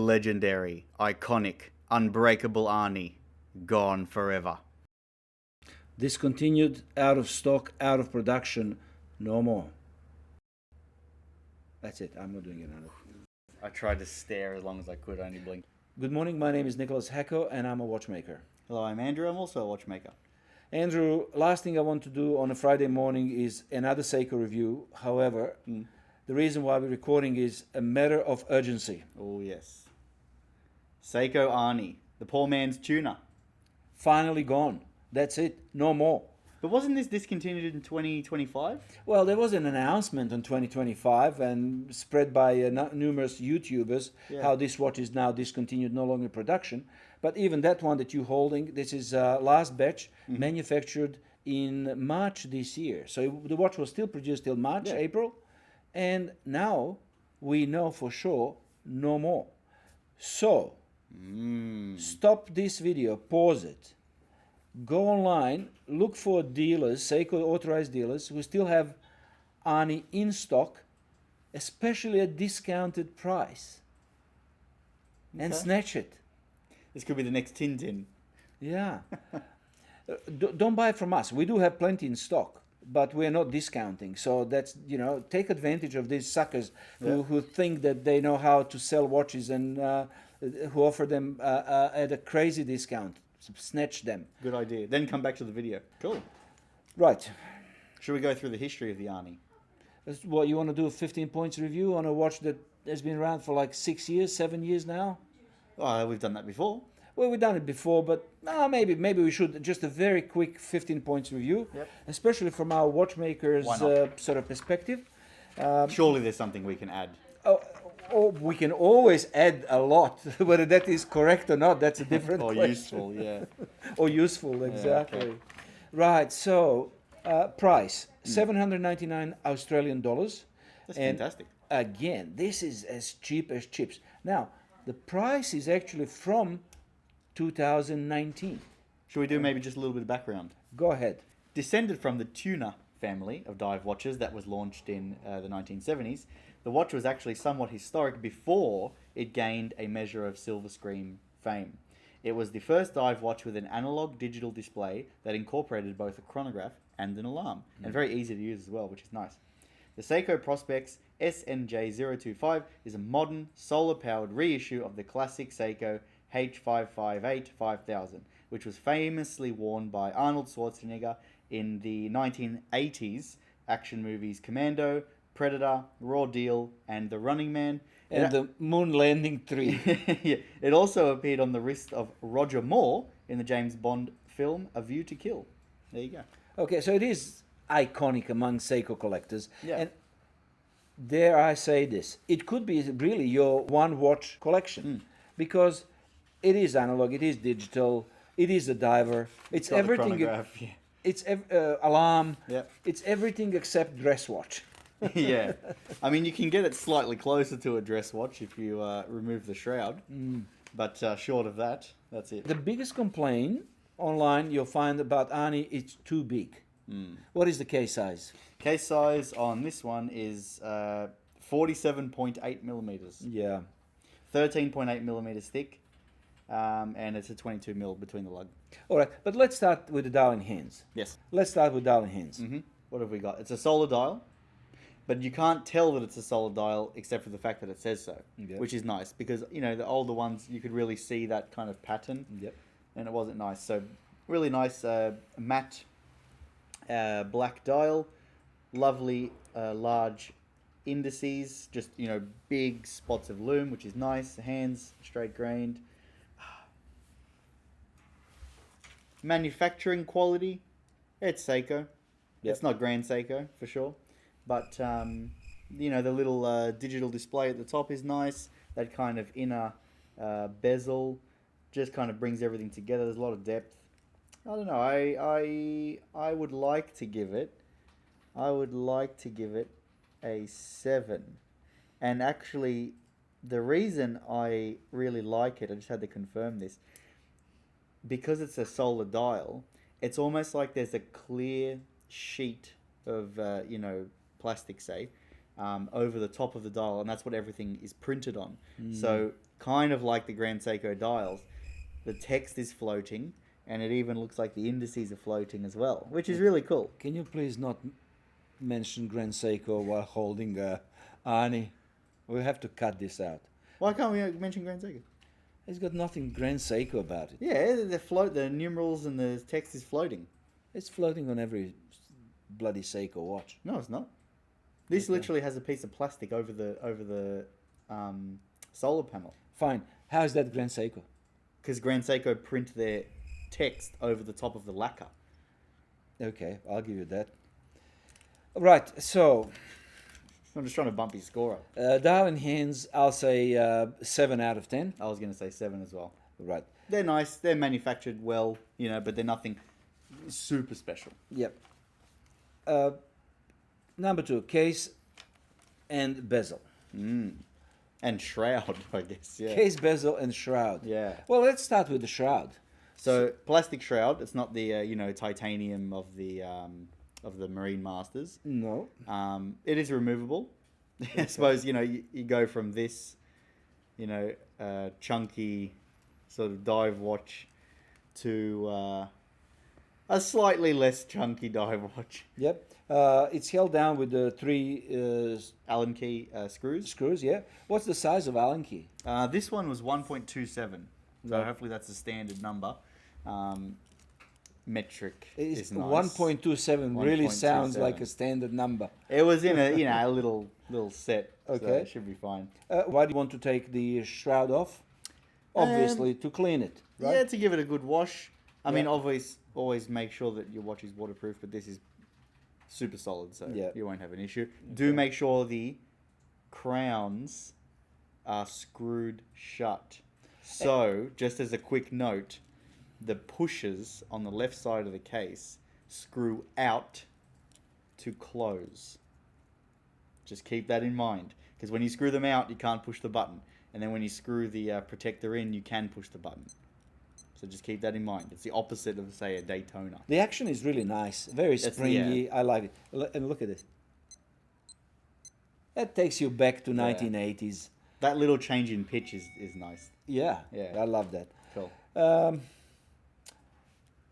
legendary, iconic, unbreakable Arnie, gone forever. Discontinued, out of stock, out of production, no more. That's it. I'm not doing it another. I tried to stare as long as I could, only blink. Good morning. My name is Nicholas Hecko, and I'm a watchmaker. Hello, I'm Andrew. I'm also a watchmaker. Andrew, last thing I want to do on a Friday morning is another Seiko review. However, the reason why we're recording is a matter of urgency. Oh, yes. Seiko Arnie, the poor man's tuner. Finally gone. That's it. No more. But wasn't this discontinued in 2025? Well, there was an announcement in 2025 and spread by numerous YouTubers how this watch is now discontinued, no longer in production. But even that one that you're holding, this is last batch, manufactured in March this year. So the watch was still produced till March, April. And now we know for sure no more. So stop this video, pause it. Go online, look for dealers, Seiko authorized dealers, who still have Arnie in stock, especially at discounted price, and snatch it. This could be the next Tintin. Yeah. Don't buy it from us. We do have plenty in stock, but we're not discounting. So that's, take advantage of these suckers who think that they know how to sell watches and who offer them at a crazy discount. Snatch them. Good idea. Then come back to the video. Cool. Right. Should we go through the history of the Arnie? What, you want to do a 15 points review on a watch that has been around for like 6 years, 7 years now? Oh, we've done that before. Well, we've done it before, but maybe we should just a very quick 15 points review, especially from our watchmakers sort of perspective. Surely there's something we can add. Oh, we can always add a lot. Whether that is correct or not, that's a different or question. Useful, yeah. Or useful, exactly. Okay. Right, so price, 799 Australian dollars. That's fantastic. Again, this is as cheap as chips. Now, the price is actually from 2019. Should we do maybe just a little bit of background? Go ahead. Descended from the tuner family of dive watches that was launched in the 1970s, the watch was actually somewhat historic before it gained a measure of silver screen fame. It was the first dive watch with an analog digital display that incorporated both a chronograph and an alarm, and very easy to use as well, which is nice. The Seiko Prospex SNJ025 is a modern, solar-powered reissue of the classic Seiko H558-5000, which was famously worn by Arnold Schwarzenegger in the 1980s action movies Commando, Predator, Raw Deal, and The Running Man. And the Moon Landing 3. Yeah. It also appeared on the wrist of Roger Moore in the James Bond film A View to Kill. There you go. Okay, so it is iconic among Seiko collectors. Yeah. And dare I say this, it could be really your one watch collection because it is analog, it is digital, it is a diver, it's everything. It's alarm. Yep. It's everything except dress watch. Yeah. I mean, you can get it slightly closer to a dress watch if you remove the shroud. But short of that, that's it. The biggest complaint online you'll find about Arnie, it's too big. What is the case size? Case size on this one is 47.8 millimeters. Yeah. 13.8 millimeters thick. And it's a 22 mil between the lug. All right, but let's start with the dial in hands. Yes. Let's start with dial in hands. What have we got? It's a solar dial, but you can't tell that it's a solar dial except for the fact that it says so, which is nice because, the older ones, you could really see that kind of pattern, and it wasn't nice. So really nice matte black dial, lovely large indices, just, big spots of lume, which is nice, hands straight grained. Manufacturing quality, it's Seiko. It's not Grand Seiko for sure, but the little digital display at the top is nice. That kind of inner bezel just kind of brings everything together. There's a lot of depth. I don't know. I would like to give it. A 7, and actually, the reason I really like it, I just had to confirm this. Because it's a solar dial, it's almost like there's a clear sheet of, plastic, say, over the top of the dial, and that's what everything is printed on. So kind of like the Grand Seiko dials. The text is floating, and it even looks like the indices are floating as well, which is really cool. Can you please not mention Grand Seiko while holding Arnie? We have to cut this out. Why can't we mention Grand Seiko? It's got nothing Grand Seiko about it. Yeah, the numerals and the text is floating. It's floating on every bloody Seiko watch. No, it's not. This literally has a piece of plastic over the solar panel. Fine. How is that Grand Seiko? Because Grand Seiko print their text over the top of the lacquer. Okay, I'll give you that. Right, so I'm just trying to bump his score up. dial in hands, I'll say 7 out of 10. I was going to say 7 as well. Right. They're nice. They're manufactured well, but they're nothing super special. Yep. Number 2, case and bezel. And shroud, I guess. Yeah. Case, bezel, and shroud. Yeah. Well, let's start with the shroud. So plastic shroud. It's not the titanium of the Marine Masters. No. It is removable. I suppose you go from this, chunky sort of dive watch to a slightly less chunky dive watch. Yep. It's held down with the 3 Allen key screws. screws, yeah. What's the size of Allen key? This one was 1.27. So Right. hopefully that's a standard number. Metric It's is nice. 1.27 really sounds 1.27. like a standard number. It was in a little set. So Okay. it should be fine. Why do you want to take the shroud off? Obviously, to clean it, right? Yeah, to give it a good wash. I mean, Yeah. always make sure that your watch is waterproof, but this is super solid, so Yeah. you won't have an issue. Do make sure the crowns are screwed shut. So, just as a quick note, the pushers on the left side of the case screw out to close. Just keep that in mind, because when you screw them out, you can't push the button. And then when you screw the protector in, you can push the button. So just keep that in mind. It's the opposite of, say, a Daytona. The action is really nice, very That's- springy. I like it. And look at it. That takes you back to 1980s. That little change in pitch is nice. Yeah, Yeah. I love that. Cool.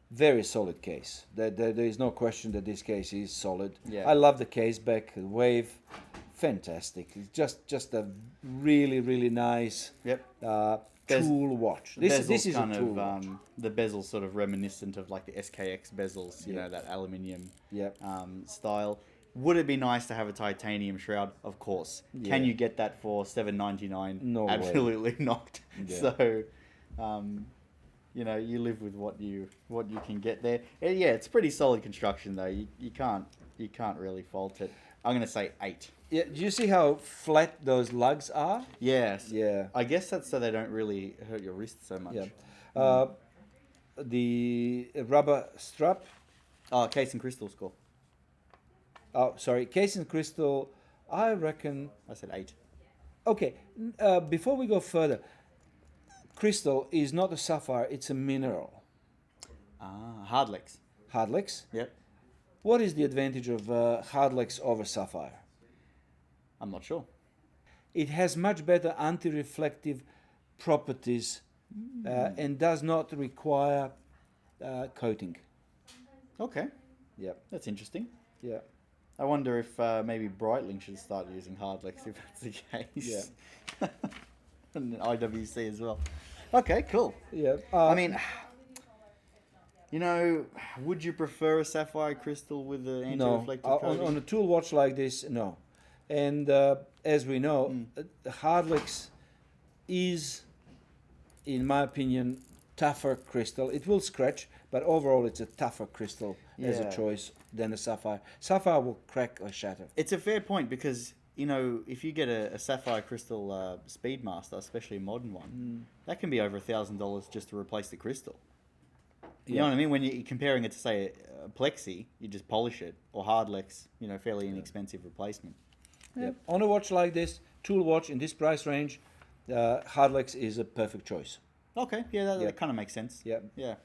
Very solid case. There is no question that this case is solid. Yeah. I love the case back, the wave. Fantastic. It's just a really nice Yep. tool watch. This is a kind tool of watch. the bezel's sort of reminiscent of like the SKX bezels, Yeah. that aluminium Yep. style. Would it be nice to have a titanium shroud? Of course. Can Yeah. you get that for $7.99? No way. Absolutely not. Yeah. So, you live with what you can get there. And yeah, it's pretty solid construction though. You can't really fault it. I'm gonna say 8. Yeah. Do you see how flat those lugs are? Yes. Yeah. I guess that's so they don't really hurt your wrist so much. Yeah. The rubber strap. Oh, case and crystal score. Oh, sorry. Case and crystal. I reckon. I said 8. Okay. Before we go further, crystal is not a sapphire. It's a mineral. Hardlex. Hardlex. Yep. What is the advantage of hardlex over sapphire? I'm not sure. It has much better anti-reflective properties and does not require coating. Okay. Yep. That's interesting. Yeah. I wonder if maybe Breitling should start using Hardlex if that's the case. Yeah. And IWC as well. Okay, cool. Yeah. I mean, would you prefer a sapphire crystal with an anti-reflective no. coating? On a tool watch like this, no. And as we know, Hardlex is, in my opinion, tougher crystal. It will scratch, but overall it's a tougher crystal as a Yeah. choice than a sapphire. Sapphire will crack or shatter. It's a fair point because, if you get a sapphire crystal Speedmaster, especially a modern one, that can be over $1,000 just to replace the crystal. You know what I mean? When you're comparing it to, say, a Plexi, you just polish it, or Hardlex, fairly inexpensive replacement. Yeah. On a watch like this, tool watch in this price range, Hardlex is a perfect choice. Okay, yeah, that kind of makes sense. Yeah. Yeah.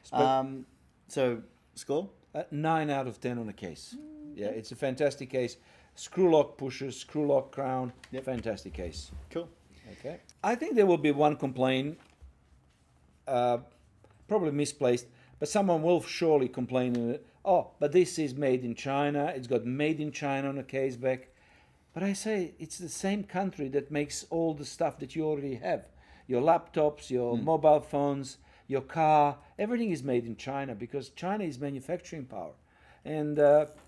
Spe- So, score? 9 out of 10 on a case. Yeah, it's a fantastic case. Screw lock pushers, screw lock crown, Yep. fantastic case. Cool. Okay. I think there will be one complaint, probably misplaced, but someone will surely complain in it. Oh, but this is made in China. It's got made in China on the case back. But I say it's the same country that makes all the stuff that you already have. Your laptops, your mobile phones, your car, everything is made in China because China is manufacturing power. And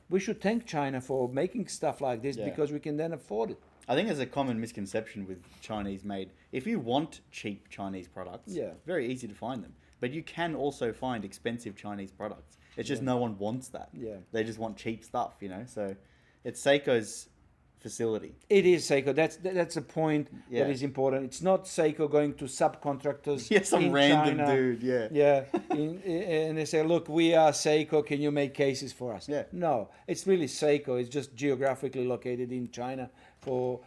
we should thank China for making stuff like this because we can then afford it. I think there's a common misconception with Chinese made. If you want cheap Chinese products, it's very easy to find them. But you can also find expensive Chinese products. It's just no one wants that. Yeah. They just want cheap stuff, you know. So it's Seiko's facility. It is Seiko. That's a point that is important. It's not Seiko going to subcontractors. Some in random China. dude. And they say, look, we are Seiko. Can you make cases for us? Yeah. No, it's really Seiko. It's just geographically located in China for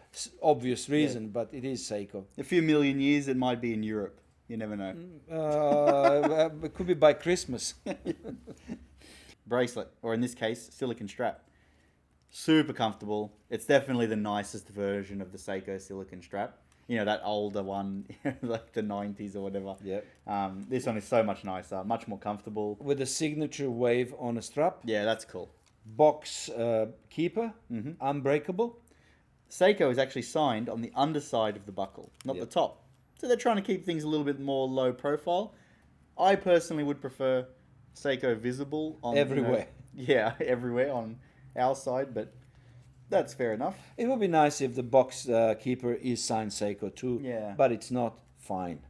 obvious reason, but it is Seiko. A few million years, it might be in Europe. You never know. It could be by Christmas. Bracelet, or in this case, silicone strap. Super comfortable. It's definitely the nicest version of the Seiko silicone strap. You know, that older one, like the 90s or whatever. Yep. This one is so much nicer, much more comfortable. With a signature wave on a strap. Yeah, that's cool. Box keeper, unbreakable. Seiko is actually signed on the underside of the buckle, not the top. So they're trying to keep things a little bit more low profile. I personally would prefer Seiko visible on everywhere. Everywhere on our side, but that's fair enough. It would be nice if the box keeper is signed Seiko too. Yeah. But it's not fine.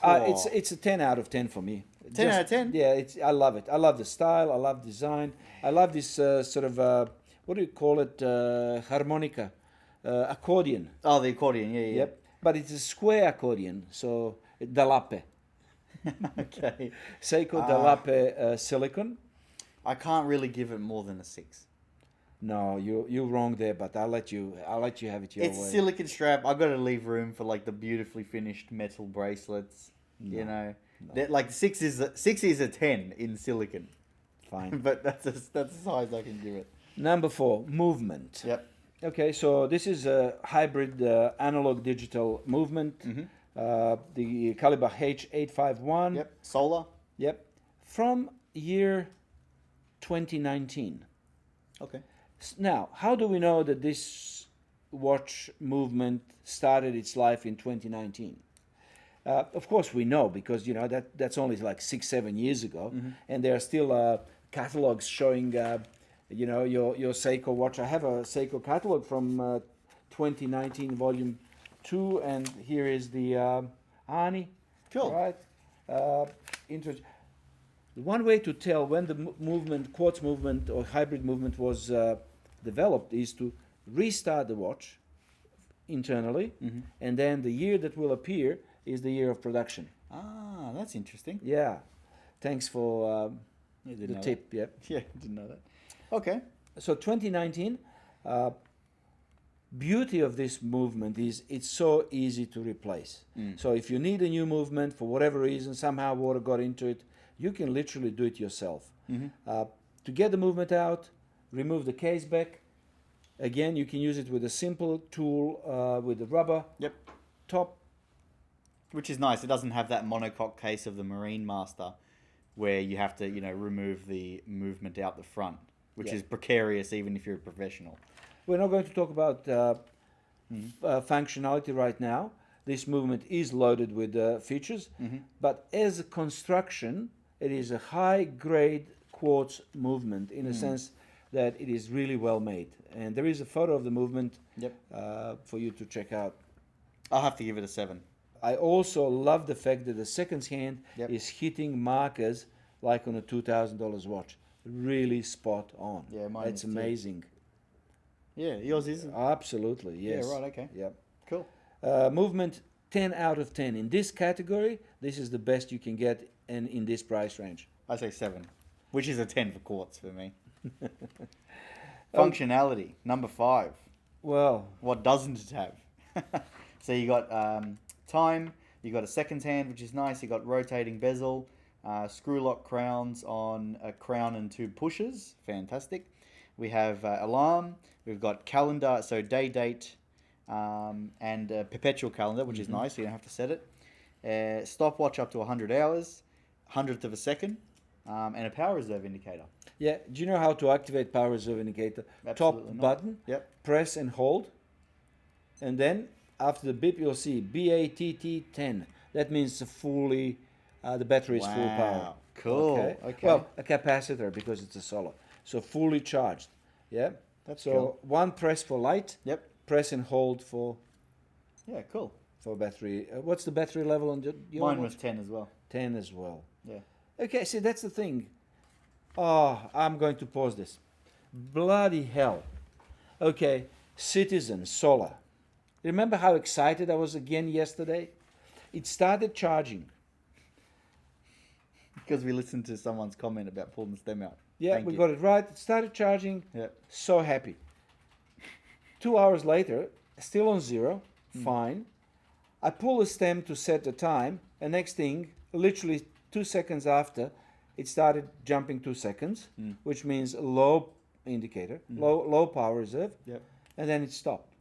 It's a 10 out of 10 for me. 10 out of 10? Yeah, I love it. I love the style. I love design. I love this sort of, what do you call it? Harmonica. Accordion. Oh, the accordion, yeah. Yep. But it's a square accordion, so Dalape. Okay. Seiko Dalape silicone. I can't really give it more than a 6. No, you're wrong there, but I'll let you have it your way. It's silicone strap. I've got to leave room for like the beautifully finished metal bracelets. No, you know, like 6 is a 10 in silicone. Fine, but that's as high as I can give it. Number 4, movement. Yep. Okay, so this is a hybrid analog digital movement. The caliber H851. Yep. Solar. Yep. From year 2019. Okay. Now, how do we know that this watch movement started its life in 2019? Of course, we know because you know that's only like 6-7 years ago, and there are still catalogs showing your Seiko watch. I have a Seiko catalog from 2019, volume 2, and here is the Arnie. Cool. Right. One way to tell when the quartz movement or hybrid movement was developed is to restart the watch internally, and then the year that will appear is the year of production. Ah, that's interesting. Yeah. Thanks for the tip. That. Yep. Yeah, didn't know that. Okay. So 2019, beauty of this movement is it's so easy to replace. So if you need a new movement for whatever reason, somehow water got into it, you can literally do it yourself. To get the movement out, remove the case back. Again, you can use it with a simple tool with the rubber top. Which is nice. It doesn't have that monocoque case of the Marine Master where you have to, remove the movement out the front, which is precarious even if you're a professional. We're not going to talk about functionality right now. This movement is loaded with features, but as a construction, it is a high-grade quartz movement in a sense that it is really well made. And there is a photo of the movement for you to check out. I'll have to give it a 7. I also love the fact that the second hand is hitting markers like on a $2,000 watch. Really spot on. Yeah, mine It's is too. amazing. Yeah, yours is. Absolutely, yes. Yeah, right, okay. Yep. Cool. Movement 10 out of 10. In this category, this is the best you can get in this price range. I say 7, which is a 10 for quartz for me. Functionality, number 5. Well, what doesn't it have? So you got time, you got a second hand, which is nice. You got rotating bezel, screw lock crowns on a crown and 2 pushers. Fantastic. We have alarm. We've got calendar, so day date, and a perpetual calendar, which is nice, so you don't have to set it. Stopwatch up to 100 hours, hundredth of a second, and a power reserve indicator. Yeah. Do you know how to activate power reserve indicator? Absolutely Top not. button. Yep. Press and hold, and then after the beep you'll see BATT10. That means fully the battery is full power. Wow. Cool. Okay. Well, a capacitor because it's a solar, so fully charged. Yeah. That's so cool. one press for light. Yep. Press and hold for Yeah, cool. battery. What's the battery level on your Mine watch? was 10 as well. 10 as well. Yeah. Okay, see, that's the thing. Oh, I'm going to pause this. Bloody hell. Okay, Citizen Solar. Remember how excited I was again yesterday? It started charging. Because we listened to someone's comment about pulling the stem out. Yeah, Thank we you. got it right. It started charging. Yeah. So happy. 2 hours later, still on zero. Fine. I pull the stem to set the time, and next thing, literally 2 seconds after, it started jumping 2 seconds, which means low indicator, low power reserve, Yep. and then it stopped.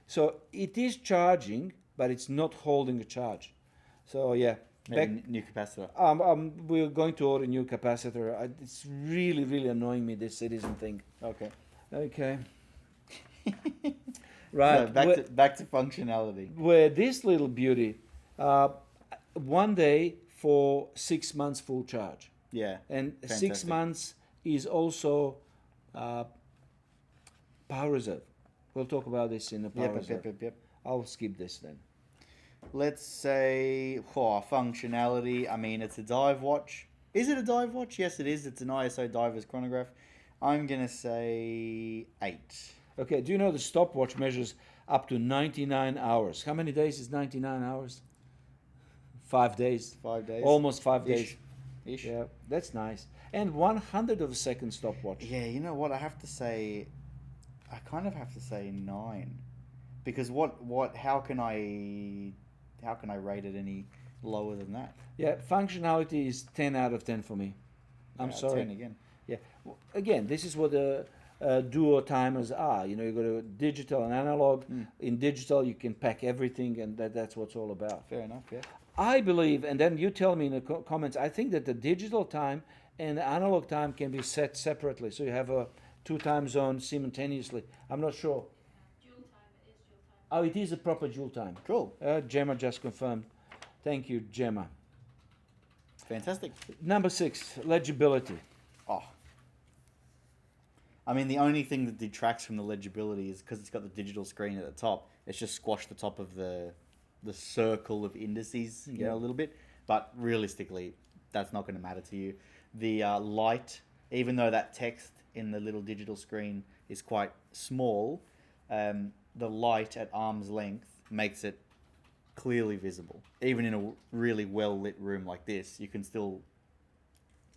So it is charging, but it's not holding a charge. So yeah, Maybe new capacitor. we're going to order a new capacitor. It's really, really annoying me, this Citizen thing. Okay. Okay. Right. So back to functionality. Where this little beauty, 1 day for 6 months full charge. Yeah. And 6 Fantastic. months is also power reserve. We'll talk about this in the power reserve. Yep. I'll skip this then. Let's say functionality. I mean, it's a dive watch. Is it a dive watch? Yes, it is. It's an ISO diver's chronograph. I'm gonna say 8. Okay, do you know the stopwatch measures up to 99 hours? How many days is 99 hours? 5 days. 5 days. Almost 5 Ish. days. Ish. Yeah, that's nice. And 100 of a second stopwatch. Yeah, you know what? I kind of have to say 9, because how can I rate it any lower than that? Yeah, functionality is 10 out of 10 for me. I'm Yeah, sorry. 10 again. Yeah. Again, this is what the duo timers are. You know, you got a digital and analog. In digital, you can pack everything, and that's what it's all about. Fair enough. Yeah. I believe, and then you tell me in the comments, I think that the digital time and the analog time can be set separately. So you have a 2 time zones simultaneously. I'm not sure. Dual time, it is dual time. Oh, it is a proper dual time. Cool. Gemma just confirmed. Thank you, Gemma. Fantastic. Number 6, legibility. Oh. I mean, the only thing that detracts from the legibility is because it's got the digital screen at the top. It's just squashed the top of the circle of indices, you know, a little bit. But realistically, that's not going to matter to you. The light, even though that text in the little digital screen is quite small, the light at arm's length makes it clearly visible. Even in a really well lit room like this, you can still.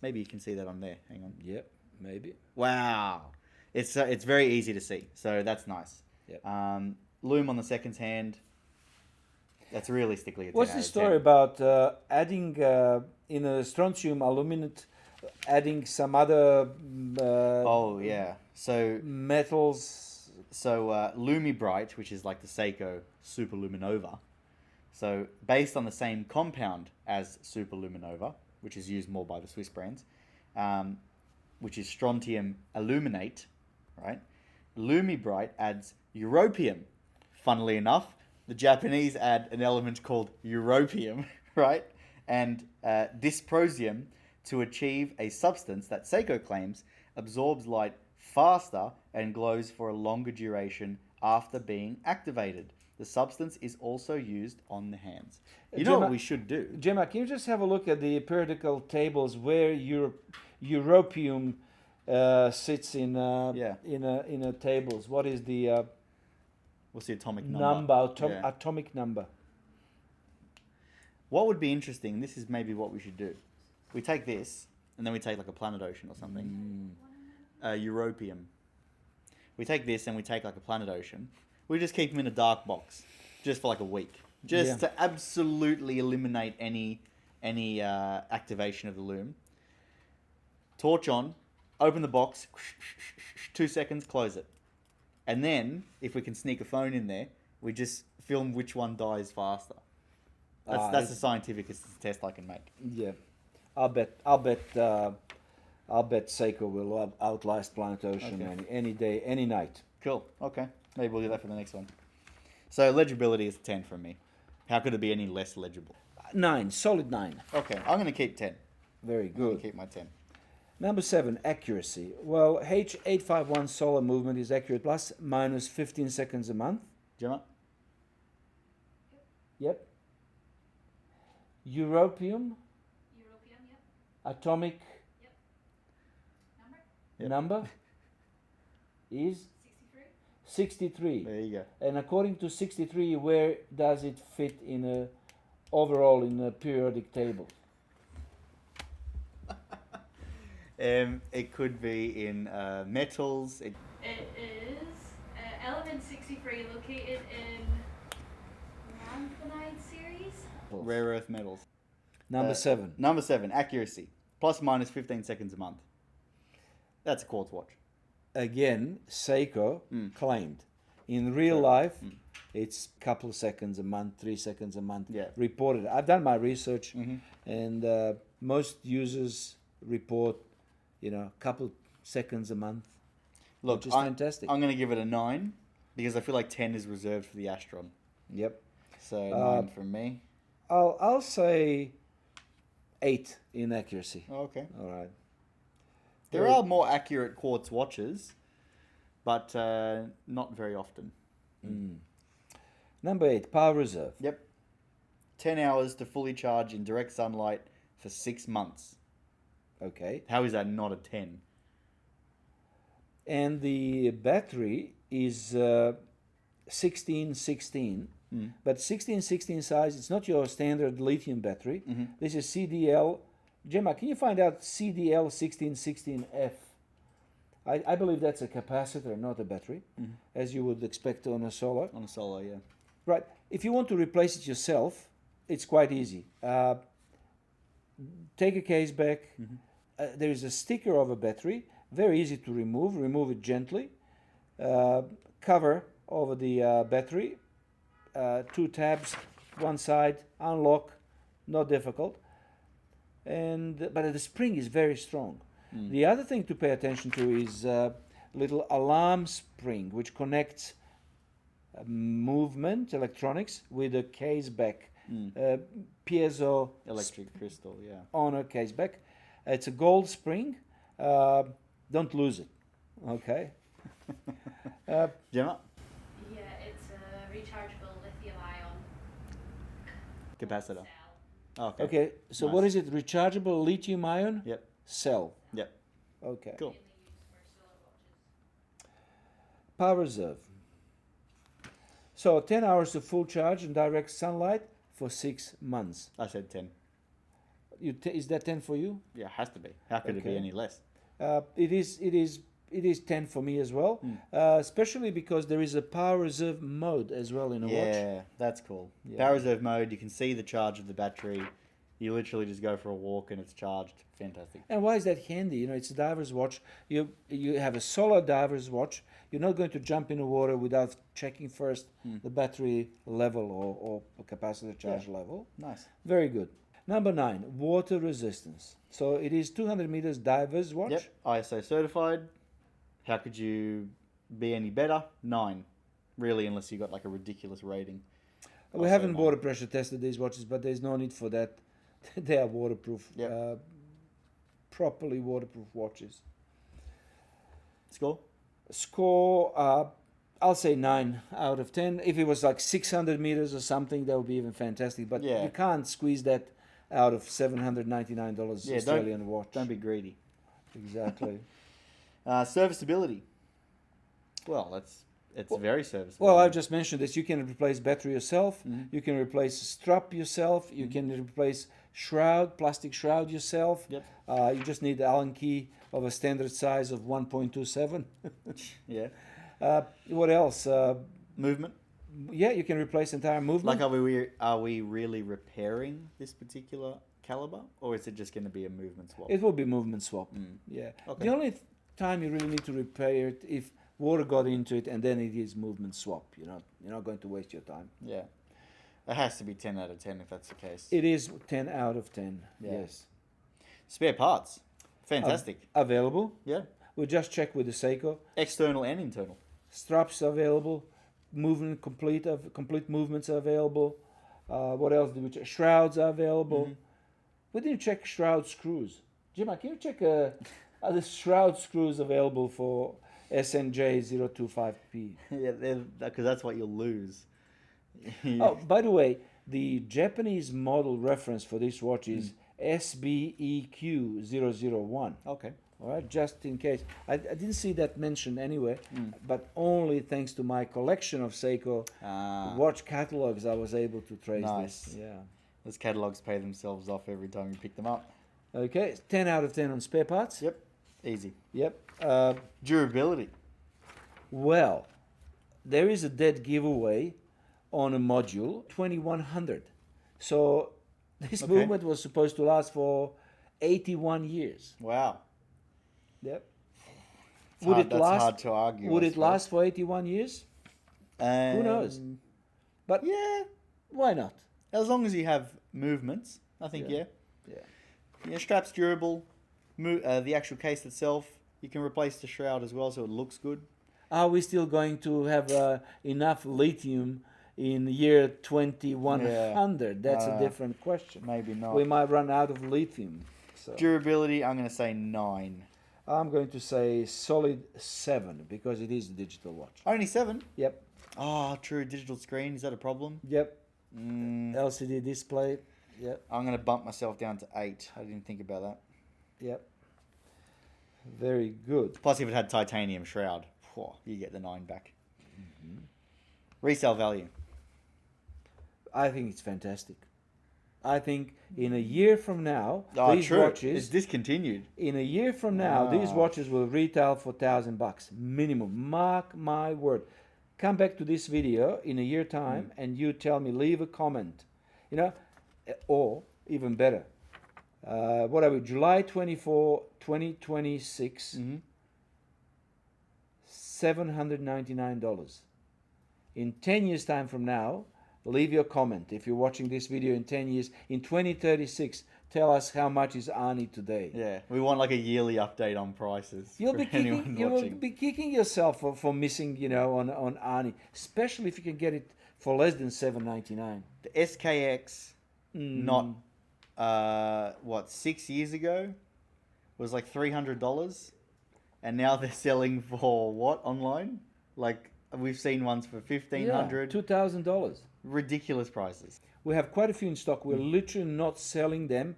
Maybe you can see that on there. Hang on. Yep, maybe. Wow, it's very easy to see, so that's nice. Yep. Lume on the second hand. That's realistically a 10 What's out the of story 10. about adding in a strontium aluminate, adding some other Oh yeah, so metals? Lumibright, which is like the Seiko Superluminova, so based on the same compound as Superluminova, which is used more by the Swiss brands, which is strontium aluminate, right? Lumibright adds europium. Funnily enough, the Japanese add an element called europium, right? And dysprosium to achieve a substance that Seiko claims absorbs light faster and glows for a longer duration after being activated. The substance is also used on the hands. You know Gemma- what we should do? Gemma, can you just have a look at the periodical tables where europium sits in in a tables? What is the What's the atomic number? Yeah. atomic number? What would be interesting, this is maybe what we should do. We take this, and then we take like a Planet Ocean or something. Europium. We take this, and we take like a Planet Ocean. We just keep them in a dark box, just for like a week. Just to absolutely eliminate any activation of the lume. Torch on, open the box, 2 seconds, close it. And then, if we can sneak a phone in there, We just film which one dies faster. That's the scientificest test I can make. Yeah, I'll bet Seiko will outlast Planet Ocean any day, any night. Cool. Okay. Maybe we'll do that for the next one. So legibility is 10 from me. How could it be any less legible? 9, solid 9. Okay, I'm going to keep 10. Very I'm going good. to keep my 10. Number 7, accuracy. Well, H851 solar movement is accurate plus minus 15 seconds a month. Gemma? Yep. Europium, European, yep. atomic Number? number is 63. 63. There you go. And according to 63, where does it fit in overall in a periodic table? It could be in metals. It is element 63 located in lanthanide series. Rare earth metals. Number 7. Number 7, accuracy. Plus minus 15 seconds a month. That's a quartz watch. Again, Seiko claimed. In real life, it's a couple of seconds a month, 3 seconds a month. Yeah. Reported. I've done my research, and most users report, a couple seconds a month. Look, which is fantastic. I'm going to give it a 9 because I feel like 10 is reserved for the Astron. Yep. So 9 from me. I'll say 8 in accuracy. Okay. All right. There are more accurate quartz watches, but not very often. Number 8, power reserve. Yep. 10 hours to fully charge in direct sunlight for 6 months. Okay. How is that not a 10? And the battery is 1616. But 1616 size, it's not your standard lithium battery. This is CDL. Gemma, can you find out CDL 1616F? I believe that's a capacitor, not a battery, as you would expect on a solar. On a solar, yeah. Right. If you want to replace it yourself, it's quite easy. Take a case back. There is a sticker of a battery, very easy to remove. Remove it gently. Cover over the battery. 2 tabs, one side, unlock, not difficult. But the spring is very strong. The other thing to pay attention to is a little alarm spring which connects movement electronics with a case back, piezo Electric crystal, yeah. on a case back. It's a gold spring. Don't lose it. Okay. Gemma? Yeah, it's a rechargeable lithium-ion Capacitor. cell. Oh, okay. Okay. So Nice. what is it? Rechargeable lithium ion Yep. cell. Yep. Okay. Cool. Mainly used for solar watches. Power reserve. So 10 hours of full charge in direct sunlight for 6 months. I said 10. Is that 10 for you? Yeah, it has to be. How could it be Okay. any less? It is 10 for me as well, especially because there is a power reserve mode as well in a watch. Yeah, that's cool. Yeah. Power reserve mode, you can see the charge of the battery. You literally just go for a walk and it's charged. Fantastic. And why is that handy? It's a diver's watch. You have a solar diver's watch. You're not going to jump in the water without checking first the battery level or capacitor charge level. Nice. Very good. Number 9, water resistance. So it is 200 meters diver's watch. Yep, ISO certified. How could you be any better? 9. Really, unless you got like a ridiculous rating. We haven't water pressure tested these watches, but there's no need for that. They are waterproof. Yep. Properly waterproof watches. Score? Score, I'll say 9 out of 10. If it was like 600 meters or something, that would be even fantastic. But Yeah. you can't squeeze that out of $799 Yeah, Australian watch. Don't be greedy. Exactly. Serviceability. Well, it's very serviceable. Well, I've just mentioned this. You can replace battery yourself. Mm-hmm. You can replace strap yourself. You can replace shroud, plastic shroud yourself. Yep. You just need the Allen key of a standard size of 1.27. Yeah. What else? Movement. Yeah, you can replace entire movement. Like, are we really repairing this particular caliber, or is it just going to be a movement swap? It will be movement swap. Mm. Yeah. Okay. The only time you really need to repair it if water got into it, and then it is movement swap. You're not going to waste your time. Yeah. It has to be 10 out of 10 if that's the case. It is 10 out of 10. Yeah. Yes. Spare parts. Fantastic. Available. Yeah. We'll just check with the Seiko. External and internal. Straps available. Complete movements are available. What else did we check? Shrouds are available. Mm-hmm. We didn't check shroud screws. Jimmy, can you check are the shroud screws available for SNJ025P? Yeah, because that's what you'll lose. Oh, by the way, the Japanese model reference for this watch is SBEQ001. Okay. All right, just in case. I didn't see that mentioned anywhere, but only thanks to my collection of Seiko watch catalogs I was able to trace Nice. this. Yeah. Those catalogs pay themselves off every time you pick them up. Okay, 10 out of 10 on spare parts. Yep. Easy. Yep. Durability. Well, there is a dead giveaway on a module, 2100. So this Okay. movement was supposed to last for 81 years. Wow. Yep. That's hard to argue. Would I it suppose. last for 81 years? Who knows? But Yeah. why not? As long as you have movements, I think, yeah. Yeah, strap's durable. The actual case itself, you can replace the shroud as well, so it looks good. Are we still going to have enough lithium in year 2100? That's a different question. Maybe not. We might run out of lithium. So Durability, I'm going to say 9. I'm going to say solid 7 because it is a digital watch. Only 7? Yep. Oh, true. Digital screen, is that a problem? Yep. Mm, LCD display. Yep. I'm going to bump myself down to 8. I didn't think about that. Yep. Very good. Plus, if it had titanium shroud, you get the 9 back. Resale value. I think it's fantastic. I think in a year from now, these True. watches. It's discontinued. In a year from now, these watches will retail for $1,000 minimum. Mark my word. Come back to this video in a year time and you tell me, leave a comment. Or even better. What are we? July 24, 2026. $799. In 10 years time from now, leave your comment. If you're watching this video in 10 years, in 2036, tell us how much is Arnie today. Yeah, we want like a yearly update on prices. You'll for be anyone kicking, you'll watching. be kicking yourself for missing, on Arnie, especially if you can get it for less than $799. The SKX, not 6 years ago, was like $300, and now they're selling for what online? Like we've seen ones for $1,500. $2,000. Ridiculous prices. We have quite a few in stock. We're literally not selling them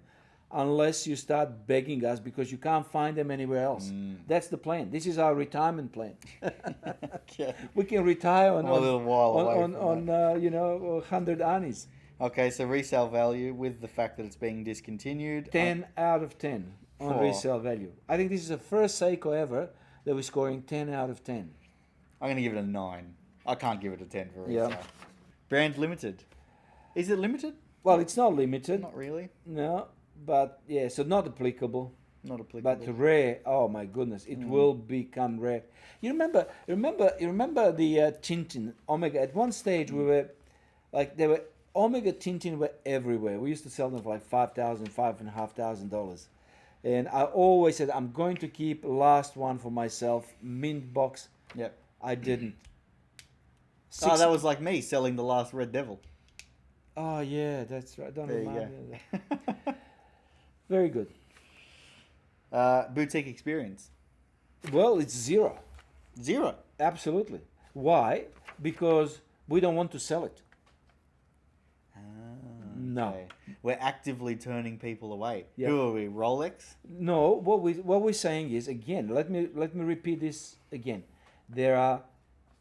unless you start begging us because you can't find them anywhere else. That's the plan. This is our retirement plan. Yeah. We can retire on I'm a little while away on, from on 100 Arnies. Okay, so resale value with the fact that it's being discontinued. 10 out of 10 on Oh. resale value. I think this is the first Seiko ever that we're scoring 10 out of 10. I'm going to give it a 9. I can't give it a 10 for Yeah. resale. Brand limited. Is it limited? Well, it's not limited. Not really. No, but yeah, so not applicable. Not applicable. But rare, oh my goodness, it will become rare. You remember the Tintin Omega? At one stage, we were like there were Omega Tintin were everywhere. We used to sell them for like $5,000, $5,500, and I always said I'm going to keep last one for myself, mint box. Yep. I didn't. Oh, that was like me selling the last Red Devil. Oh yeah, that's right. Don't There you remind me of that. Very good. Boutique experience. Well, it's 0. 0. Absolutely. Why? Because we don't want to sell it. No. Okay. We're actively turning people away. Yeah. Who are we? Rolex? No, what we're saying is, again, let me repeat this again. There are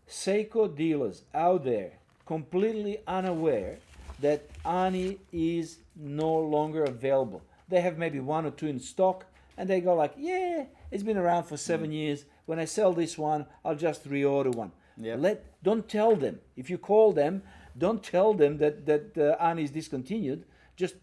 Seiko dealers out there completely unaware that Arnie is no longer available. They have maybe 1 or 2 in stock and they go like, yeah, it's been around for 7 years. When I sell this one, I'll just reorder one. Yep. Don't tell them. If you call them, don't tell them that Arnie is discontinued. Just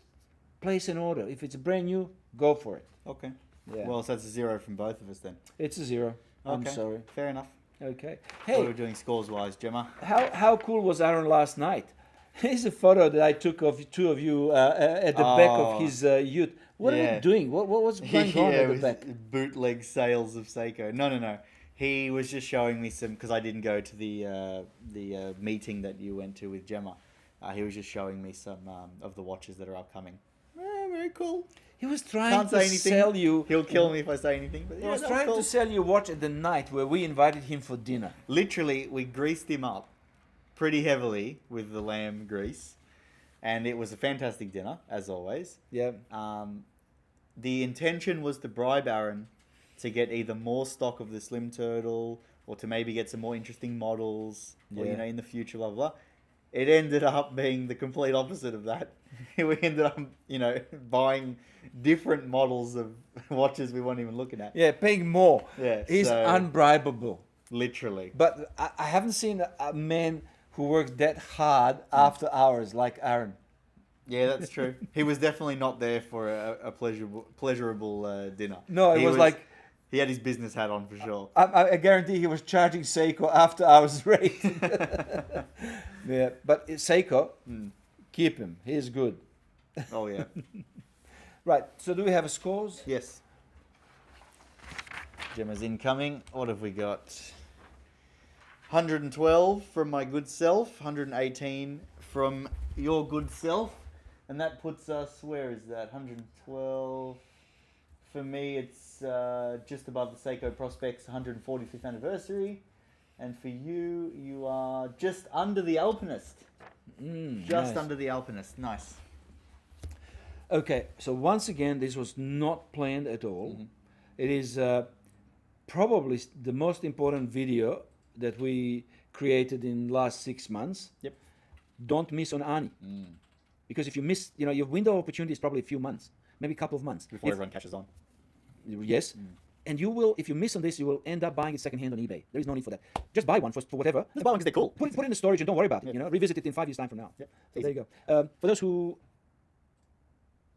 place an order. If it's brand new, go for it. Okay. Yeah. Well, so that's a 0 from both of us then. It's a 0. I'm Okay. sorry. Fair enough. Okay. What are we Hey, doing scores-wise, Gemma? how cool was Aaron last night? Here's a photo that I took of two of you at the back of his ute. What are yeah. you doing? What was going on Yeah, at it the was back? bootleg sales of Seiko. No. He was just showing me some, because I didn't go to the meeting that you went to with Gemma. He was just showing me some of the watches that are upcoming. Very cool. He was trying Can't to say anything. sell you. He'll kill me if I say anything. But He yeah, was that trying cool. to sell you a watch at the night where we invited him for dinner. Literally, we greased him up pretty heavily with the lamb grease, and it was a fantastic dinner as always. Yeah. The intention was to bribe Aaron to get either more stock of the Slim Turtle or to maybe get some more interesting models, or Yeah. in the future, blah blah. It ended up being the complete opposite of that. We ended up, buying different models of watches we weren't even looking at. Yeah, paying more. Yeah, He's so- unbribable. Literally. But I haven't seen a man who works that hard after hours like Aaron. Yeah, that's true. He was definitely not there for a pleasurable dinner. No, it He was like- he had his business hat on for sure. I guarantee he was charging Seiko after hours rate. Yeah, but Seiko, keep him. He's good. Oh yeah. Right, so do we have scores? Yes. Gemma's incoming. What have we got? 112 from my good self, 118 from your good self, and that puts us, where is that? 112. For me, it's just above the Seiko Prospex 145th anniversary, and for you, you are just under the Alpinist. Just Nice. under the Alpinist. Nice. Okay, so once again, this was not planned at all. Mm-hmm. It is probably the most important video that we created in last 6 months. Yep. Don't miss on Arnie. Because if you miss, your window of opportunity is probably a few months, maybe a couple of months. Before everyone catches on. Yes. And you will, if you miss on this, you will end up buying it secondhand on eBay. There is no need for that. Just buy one for whatever. Just buy one because they're cool. Put it in the storage and don't worry about it. Yep. Revisit it in 5 years' time from now. Yep. So there you go. For those who,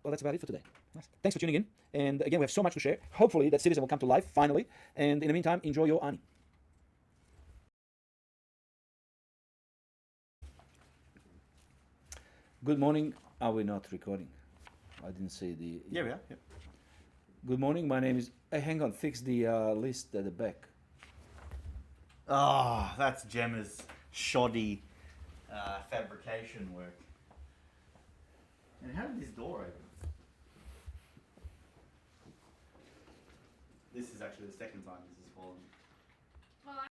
well, that's about it for today. Nice. Thanks for tuning in. And again, we have so much to share. Hopefully that Citizen will come to life finally. And in the meantime, enjoy your Arnie. Good morning. Are we not recording? I didn't see the. Yeah, we are. Yep. Good morning. My name is. Hey, hang on. Fix the list at the back. Ah, that's Gemma's shoddy fabrication work. And how did this door open? This is actually the second time